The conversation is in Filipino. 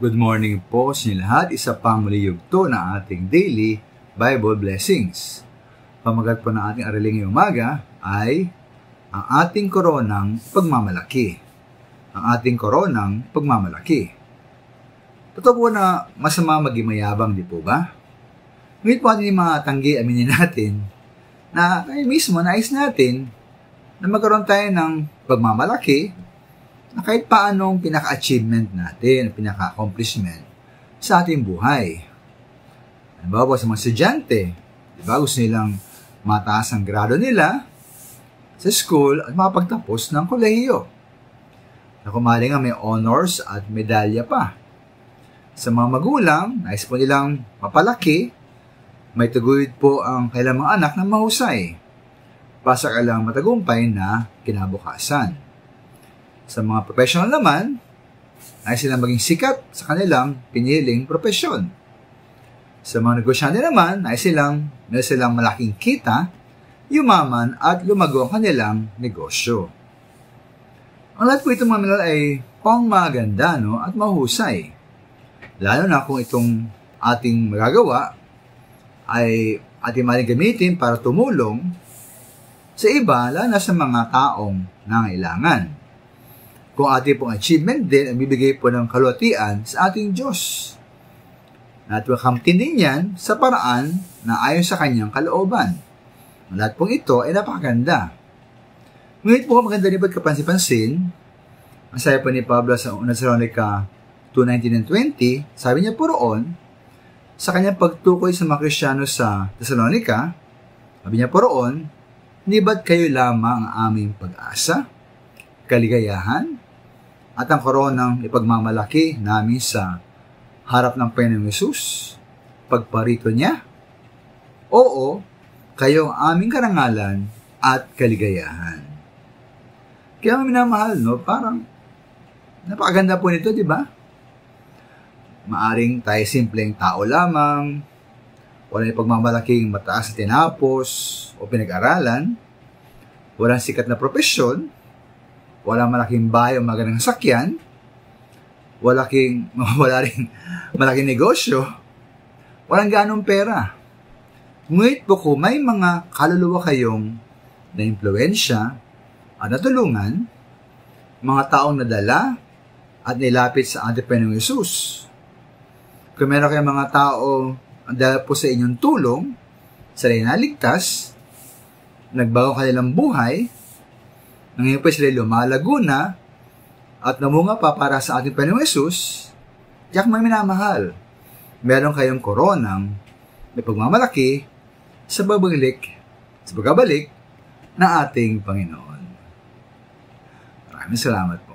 Good morning po sa inyo lahat. Isa pang muli yugto na ating daily Bible blessings. Pamagat po na ating araling ngayong umaga ay ang ating koronang pagmamalaki. Ang ating koronang pagmamalaki. Totoo po na masama maging mayabang, di po ba? Ngunit po ating mga tanggi, aminin natin na tayo mismo nais natin na magkaroon tayo ng pagmamalaki na kahit paanong pinaka-achievement natin, pinaka-accomplishment sa ating buhay. Halimbawa po sa mga estudyante, diba, gusto nilang mataas ang grado nila sa school at makapagtapos ng kolehiyo. Na kumari nga may honors at medalya pa. Sa mga magulang, nais po nilang mapalaki, may taguyod po ang kailang mga anak na mahusay. Pasa kailang matagumpay na kinabukasan. Sa mga professional naman, ay silang maging sikat sa kanilang piniling profesyon. Sa mga negosyante naman, ay meron silang malaking kita, yumaman at lumago ang kanilang negosyo. Ang lahat po itong mga minal ay pangmaganda, no, at mahusay. Lalo na kung itong ating magagawa ay ating maling gamitin para tumulong sa iba, lalo na sa mga taong nangailangan. Kung ating pong achievement din ang bibigay po ng kalwatian sa ating Diyos. At makamtin din yan sa paraan na ayon sa kanyang kalooban. Ang lahat pong ito ay napakaganda. Ngunit po maganda rin ba't kapansin-pansin, ang sabi po ni Pablo sa 1 Thessalonica 2:19 and 20, sabi niya po roon, sa kanyang pagtukoy sa mga Kristiyano sa Thessalonica, sabi niya po roon, hindi ba't kayo lamang ang aming pag-asa, kaligayahan, at ang koronang ipagmamalaki namin sa harap ng Panginoong Hesus, pagparito niya? Oo, kayo ang aming karangalan at kaligayahan. Kaya minamahal, no? Parang napakaganda po nito, di ba? Maaring tayo simpleng tao lamang, walang ipagmamalaking mataas na tinapos o pinag-aralan, walang sikat na propesyon, walang malaking bahay o magandang sakyan, wala ring malaking negosyo, walang ganong pera. Ngunit po kung may mga kaluluwa kayong na-impluensya at natulungan, mga taong nadala at nilapit sa ating Panginoong Hesus. Kung meron kayong mga tao ang dahil po sa inyong tulong, sila naligtas, nagbago kanilang buhay, ngayon po sila lumalago na at namunga pa para sa ating Panginoong Hesus, tiyak may minamahal. Meron kayong koronang may pagmamalaki sa pagbabalik ng ating Panginoon. Maraming salamat po.